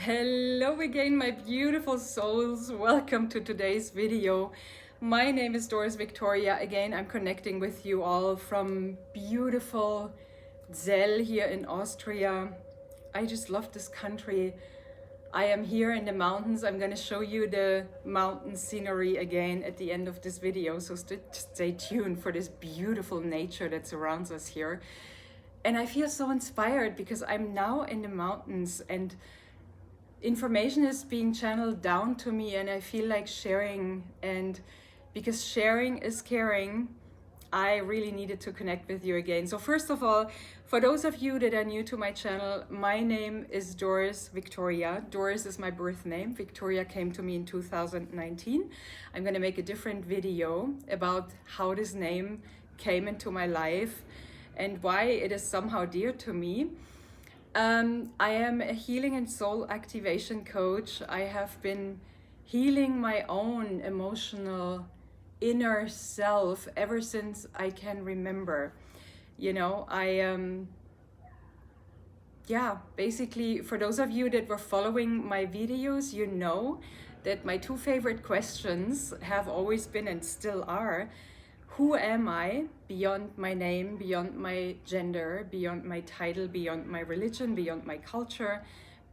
Hello again, my beautiful souls. Welcome to today's video. My name is Doris Victoria. Again, I'm connecting with you all from beautiful Zell here in Austria. I just love this country. I am here in the mountains. I'm going to show you the mountain scenery again at the end of this video. So stay tuned for this beautiful nature that surrounds us here. And I feel so inspired because I'm now in the mountains and information is being channeled down to me, and I feel like sharing. And because sharing is caring, I really needed to connect with you again. So first of all, for those of you that are new to my channel, my name is Doris Victoria. Doris is my birth name. Victoria came to me in 2019. I'm going to make a different video about how this name came into my life and why it is somehow dear to me. I am a healing and soul activation coach. I have been healing my own emotional inner self ever since I can remember. You know, basically, for those of you that were following my videos, you know that my two favorite questions have always been and still are: who am I beyond my name, beyond my gender, beyond my title, beyond my religion, beyond my culture,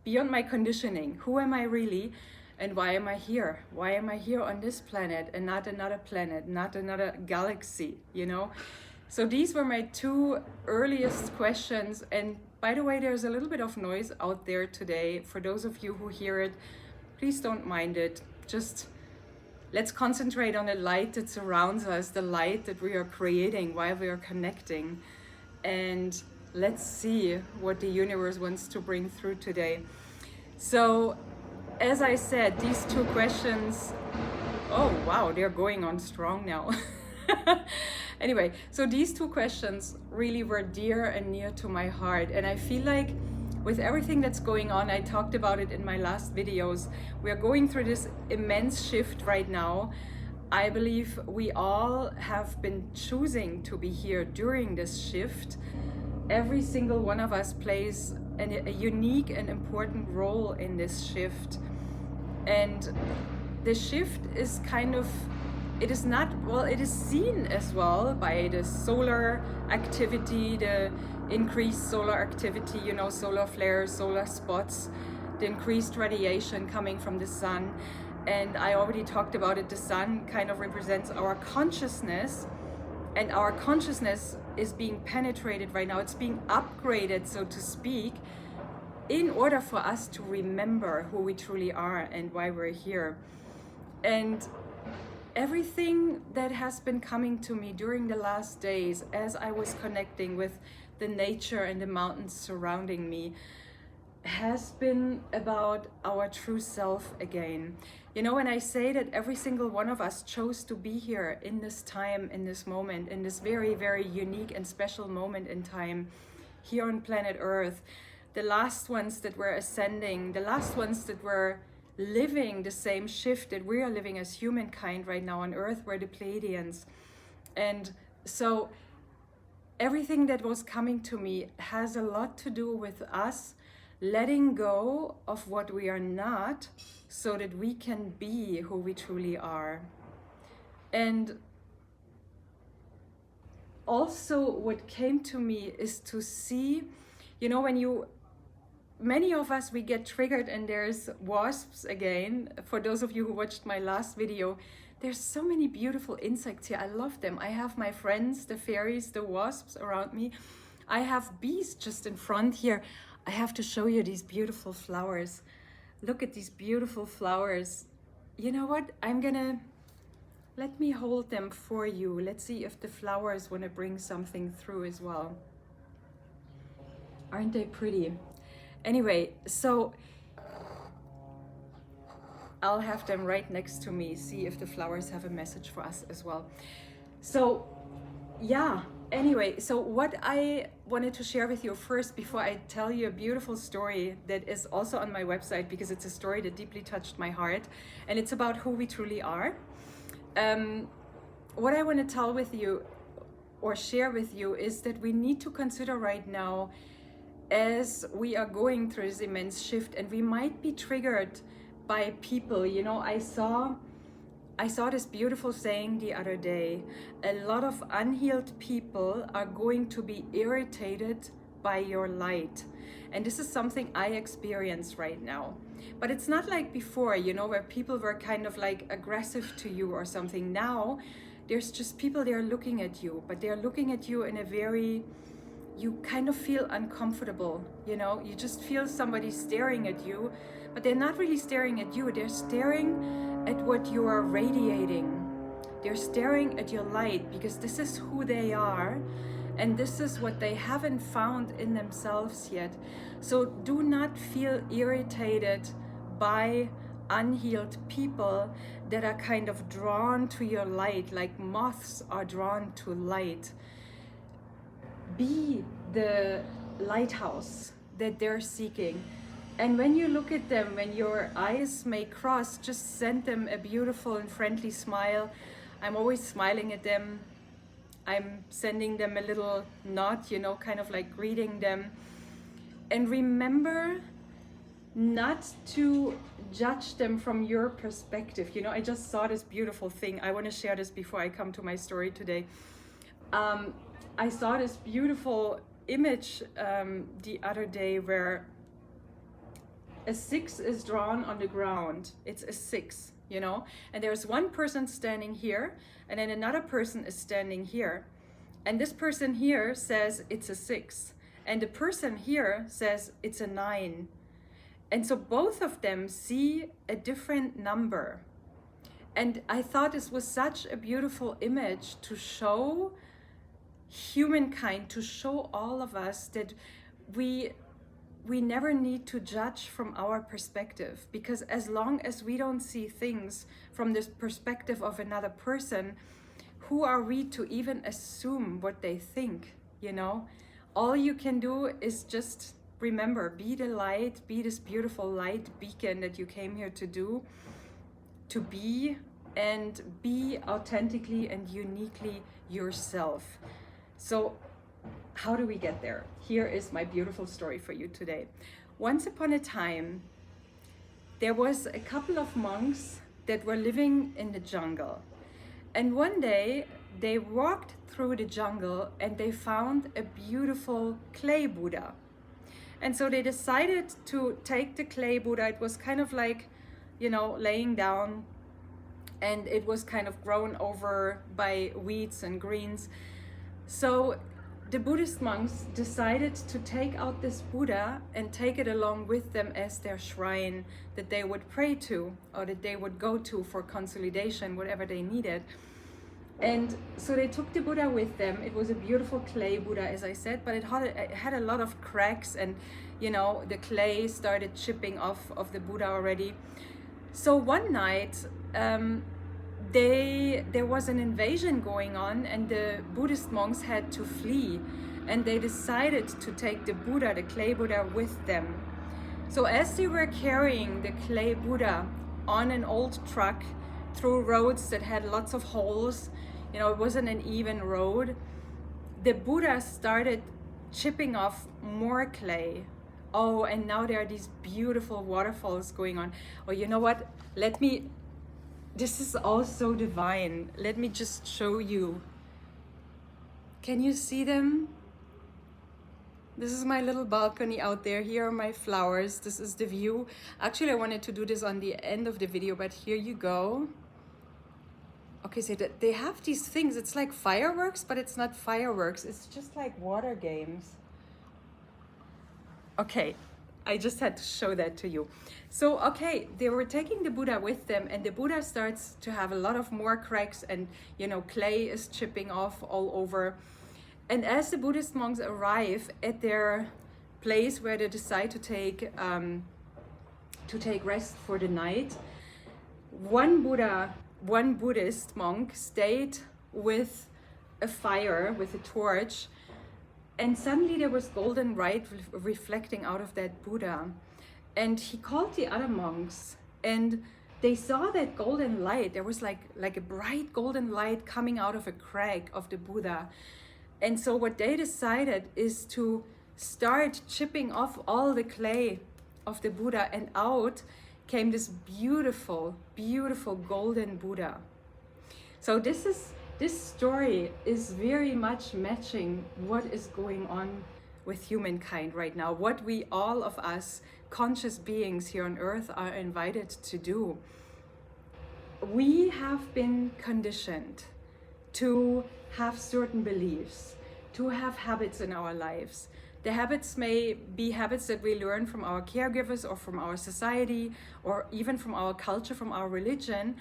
beyond my conditioning? Who am I really? And why am I here? Why am I here on this planet and not another planet, not another galaxy, you know? So these were my two earliest questions. And by the way, there's a little bit of noise out there today. For those of you who hear it, please don't mind it. Just let's concentrate on the light that surrounds us, the light that we are creating while we are connecting. And let's see what the universe wants to bring through today. So, as I said, these two questions, oh wow, they're going on strong now. Anyway, so these two questions really were dear and near to my heart. And I feel like with everything that's going on, I talked about it in my last videos, we are going through this immense shift right now. I believe we all have been choosing to be here during this shift. Every single one of us plays a unique and important role in this shift. And the shift is kind of, it is not, well, it is seen as well by the solar activity, the increased solar activity, you know, solar flares, solar spots, the increased radiation coming from the sun. And I already talked about it. The sun kind of represents our consciousness, and our consciousness is being penetrated right now. It's being upgraded, so to speak, in order for us to remember who we truly are and why we're here. And everything that has been coming to me during the last days as I was connecting with the nature and the mountains surrounding me has been about our true self again. You know, when I say that every single one of us chose to be here in this time, in this moment, in this very, very unique and special moment in time here on planet Earth, the last ones that were ascending, the last ones that were living the same shift that we are living as humankind right now on Earth were the Pleiadians. And so everything that was coming to me has a lot to do with us letting go of what we are not so that we can be who we truly are. And also what came to me is to see, you know, many of us, we get triggered and there's wasps again. For those of you who watched my last video, there's so many beautiful insects here. I love them. I have my friends, the fairies, the wasps around me. I have bees just in front here. I have to show you these beautiful flowers. Look at these beautiful flowers. You know what? Let me hold them for you. Let's see if the flowers want to bring something through as well. Aren't they pretty? Anyway, so I'll have them right next to me, see if the flowers have a message for us as well. So yeah, anyway, so what I wanted to share with you first before I tell you a beautiful story that is also on my website, because it's a story that deeply touched my heart and it's about who we truly are. What I want to tell with you or share with you is that we need to consider right now as we are going through this immense shift, and we might be triggered by people. You know, I saw this beautiful saying the other day: a lot of unhealed people are going to be irritated by your light. And this is something I experience right now. But it's not like before, you know, where people were kind of like aggressive to you or something. Now there's just people, they're looking at you, but they're looking at you in a very, you kind of feel uncomfortable, you know, you just feel somebody staring at you, but they're not really staring at you, they're staring at what you are radiating. They're staring at your light, because this is who they are, and this is what they haven't found in themselves yet. So do not feel irritated by unhealed people that are kind of drawn to your light, like moths are drawn to light. Be the lighthouse that they're seeking. And when you look at them, when your eyes may cross, just send them a beautiful and friendly smile. I'm always smiling at them. I'm sending them a little nod, you know, kind of like greeting them. And remember not to judge them from your perspective. You know, I just saw this beautiful thing. I want to share this before I come to my story today. I saw this beautiful image the other day where a 6 is drawn on the ground. It's a 6, you know, and there's one person standing here, and then another person is standing here. And this person here says it's a 6, and the person here says it's a 9. And so both of them see a different number. And I thought this was such a beautiful image to show humankind, to show all of us that we never need to judge from our perspective, because as long as we don't see things from this perspective of another person, who are we to even assume what they think, you know? All you can do is just remember, be the light, be this beautiful light beacon that you came here to be, and be authentically and uniquely yourself. So how do we get there? Here is my beautiful story for you today. Once upon a time, there was a couple of monks that were living in the jungle. And one day they walked through the jungle and they found a beautiful clay Buddha. And so they decided to take the clay Buddha. It was kind of like, you know, laying down, and it was kind of grown over by weeds and greens. So the Buddhist monks decided to take out this Buddha and take it along with them as their shrine that they would pray to, or that they would go to for consolidation, whatever they needed. And so they took the Buddha with them. It was a beautiful clay Buddha, as I said, but it had a lot of cracks, and, you know, the clay started chipping off of the Buddha already. So one night, there was an invasion going on, and the Buddhist monks had to flee, and they decided to take the Buddha, the clay Buddha, with them. So as they were carrying the clay Buddha on an old truck through roads that had lots of holes, you know, it wasn't an even road, the Buddha started chipping off more clay. Oh, and now there are these beautiful waterfalls going on. Oh, you know what? This is all so divine. Let me just show you. Can you see them? This is my little balcony out there. Here are my flowers. This is the view. Actually, I wanted to do this on the end of the video, but here you go. Okay, so they have these things. It's like fireworks, but it's not fireworks. It's just like water games. Okay, I just had to show that to you. So, okay, they were taking the Buddha with them, and the Buddha starts to have a lot of more cracks, and, you know, clay is chipping off all over. And as the Buddhist monks arrive at their place where they decide to take rest for the night, one Buddhist monk stayed with a fire, with a torch, and suddenly there was golden light reflecting out of that Buddha. And he called the other monks, and they saw that golden light. There was like a bright golden light coming out of a crack of the Buddha. And so what they decided is to start chipping off all the clay of the Buddha, and out came this beautiful, beautiful golden Buddha. So this story is very much matching what is going on with humankind right now, what we, all of us conscious beings here on earth, are invited to do. We have been conditioned to have certain beliefs, to have habits in our lives. The habits may be habits that we learn from our caregivers or from our society or even from our culture, from our religion.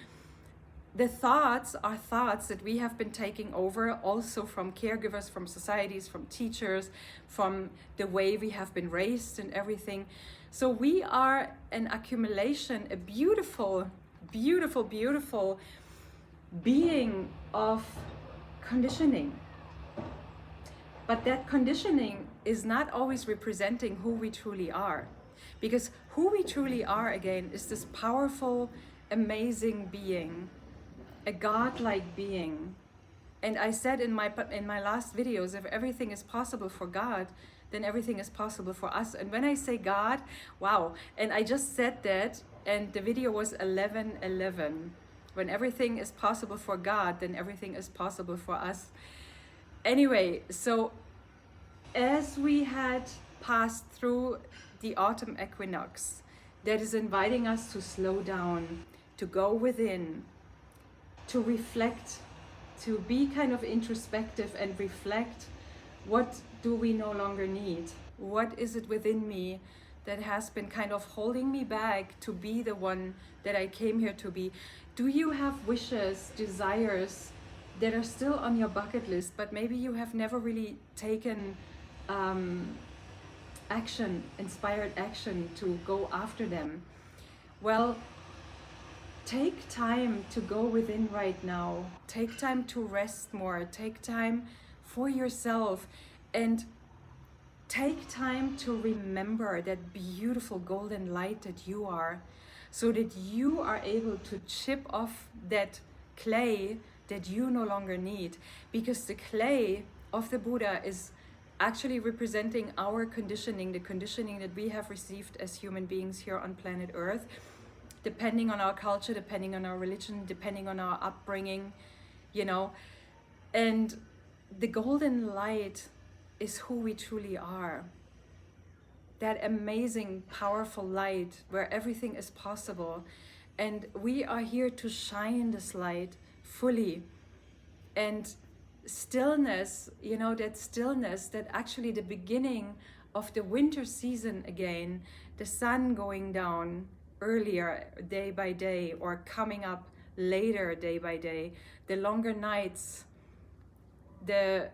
The thoughts are thoughts that we have been taking over also from caregivers, from societies, from teachers, from the way we have been raised and everything. So we are an accumulation, a beautiful, beautiful, beautiful being of conditioning. But that conditioning is not always representing who we truly are. Because who we truly are, again, is this powerful, amazing being, a godlike being. And I said in my last videos, if everything is possible for God, then everything is possible for us. And when I say God, wow, and I just said that, and the video was 11:11. When everything is possible for God, then everything is possible for us. Anyway, so as we had passed through the autumn equinox, that is inviting us to slow down, to go within, to reflect, to be kind of introspective and reflect, what do we no longer need? What is it within me that has been kind of holding me back to be the one that I came here to be? Do you have wishes, desires that are still on your bucket list, but maybe you have never really taken action, inspired action to go after them? Well, take time to go within right now. Take time to rest more. Take time for yourself, and take time to remember that beautiful golden light that you are, so that you are able to chip off that clay that you no longer need. Because the clay of the Buddha is actually representing our conditioning, the conditioning that we have received as human beings here on planet Earth, depending on our culture, depending on our religion, depending on our upbringing, you know. And the golden light is who we truly are. That amazing, powerful light where everything is possible. And we are here to shine this light fully. And stillness, you know, that stillness, that actually the beginning of the winter season again, the sun going down earlier day by day or coming up later day by day, the longer nights, the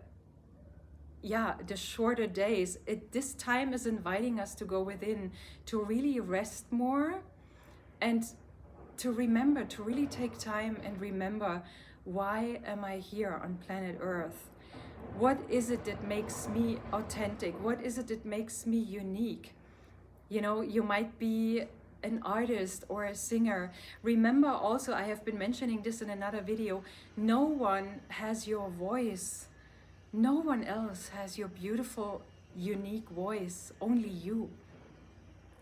shorter days. This time is inviting us to go within, to really rest more, and to remember, to really take time and remember, why am I here on planet Earth? What is it that makes me authentic? What is it that makes me unique? You know, you might be an artist or a singer. Remember also, I have been mentioning this in another video, no one has your voice. No one else has your beautiful, unique voice, only you.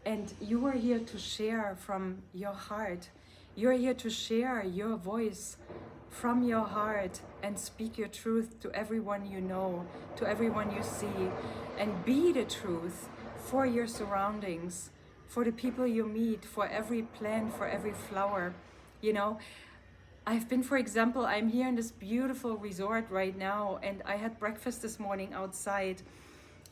And you are here to share from your heart. You're here to share your voice from your heart and speak your truth to everyone you know, to everyone you see, and be the truth for your surroundings, for the people you meet, for every plant, for every flower, you know. I've been, for example, I'm here in this beautiful resort right now, and I had breakfast this morning outside,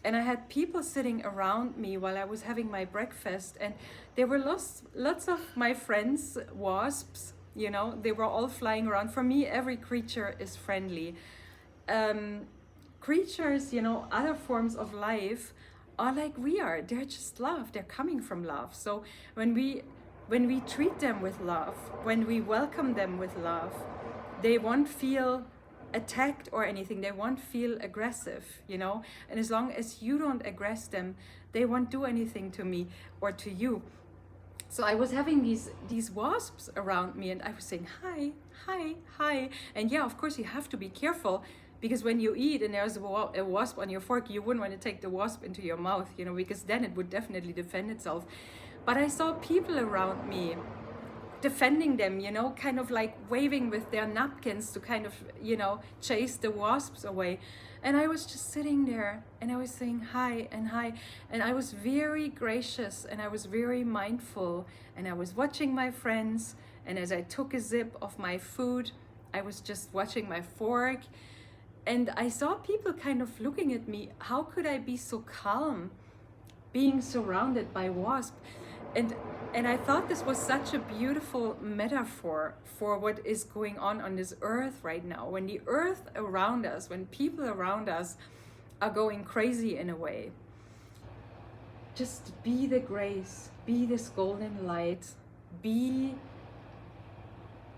and I had people sitting around me while I was having my breakfast, and there were lots of my friends, wasps, you know, they were all flying around. For me, every creature is friendly. Creatures, you know, other forms of life are like we are. They're just love. They're coming from love. So when we treat them with love, when we welcome them with love, they won't feel attacked or anything. They won't feel aggressive, you know. And as long as you don't aggress them, they won't do anything to me or to you. So I was having these wasps around me, and I was saying, hi, hi, hi. And yeah, of course you have to be careful, Because when you eat and there's a wasp on your fork, you wouldn't want to take the wasp into your mouth, you know, because then it would definitely defend itself. But I saw people around me defending them, you know, kind of like waving with their napkins to kind of, you know, chase the wasps away. And I was just sitting there and I was saying hi and hi. And I was very gracious and I was very mindful. And I was watching my friends. And as I took a sip of my food, I was just watching my fork. And I saw people kind of looking at me. How could I be so calm being surrounded by wasps? And I thought this was such a beautiful metaphor for what is going on this earth right now. When the earth around us, when people around us are going crazy in a way, just be the grace, be this golden light, be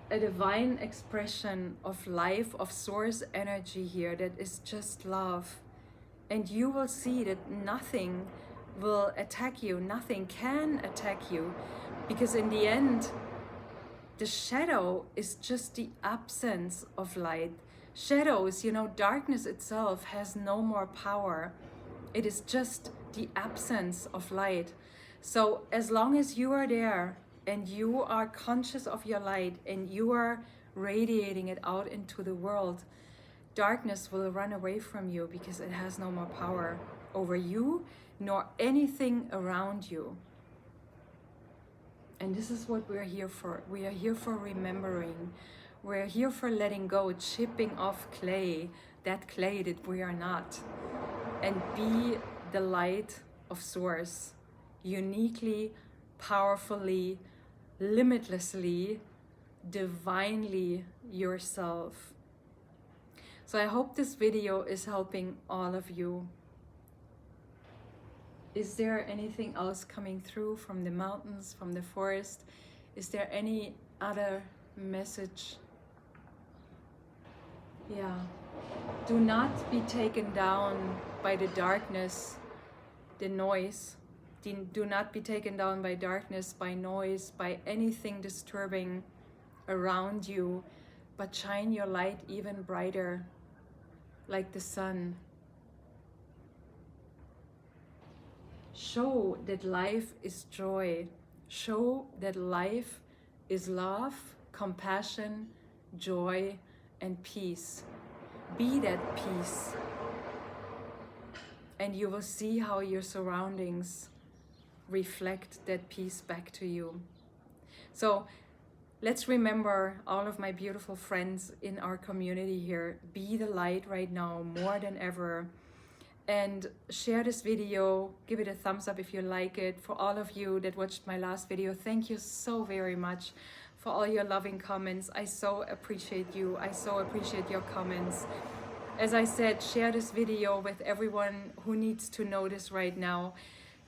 a divine expression of life, of source energy here that is just love. And you will see that nothing will attack you, nothing can attack you, because in the end, the shadow is just the absence of light. Shadows, you know, darkness itself has no more power. It is just the absence of light. So as long as you are there and you are conscious of your light and you are radiating it out into the world, darkness will run away from you because it has no more power over you nor anything around you. And this is what we're here for. We are here for remembering. We're here for letting go, chipping off clay, that clay that we are not, and be the light of source, uniquely, powerfully, limitlessly, divinely yourself. So I hope this video is helping all of you. Is there anything else coming through from the mountains, from the forest? Is there any other message? Yeah. Do not be taken down by the darkness, the noise. Do not be taken down by darkness, by noise, by anything disturbing around you, but shine your light even brighter, like the sun. Show that life is joy. Show that life is love, compassion, joy, and peace. Be that peace. And you will see how your surroundings reflect that peace back to you. So let's remember all of my beautiful friends in our community here. Be the light right now more than ever. And share this video, give it a thumbs up if you like it. For all of you that watched my last video, thank you so very much for all your loving comments. I so appreciate you. I so appreciate your comments. As I said, share this video with everyone who needs to know this right now.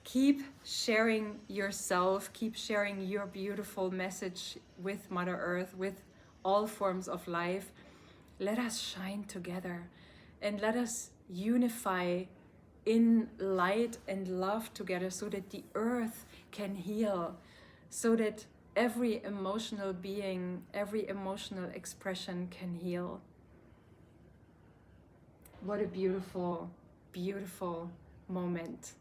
Keep sharing yourself, keep sharing your beautiful message with Mother Earth, with all forms of life. Let us shine together and let us unify in light and love together so that the earth can heal, so that every emotional being, every emotional expression can heal. What a beautiful, beautiful moment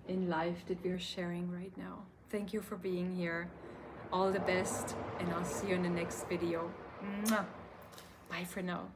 in life that we're sharing right now. Thank you for being here. All the best, and I'll see you in the next video. Mwah. Bye for now.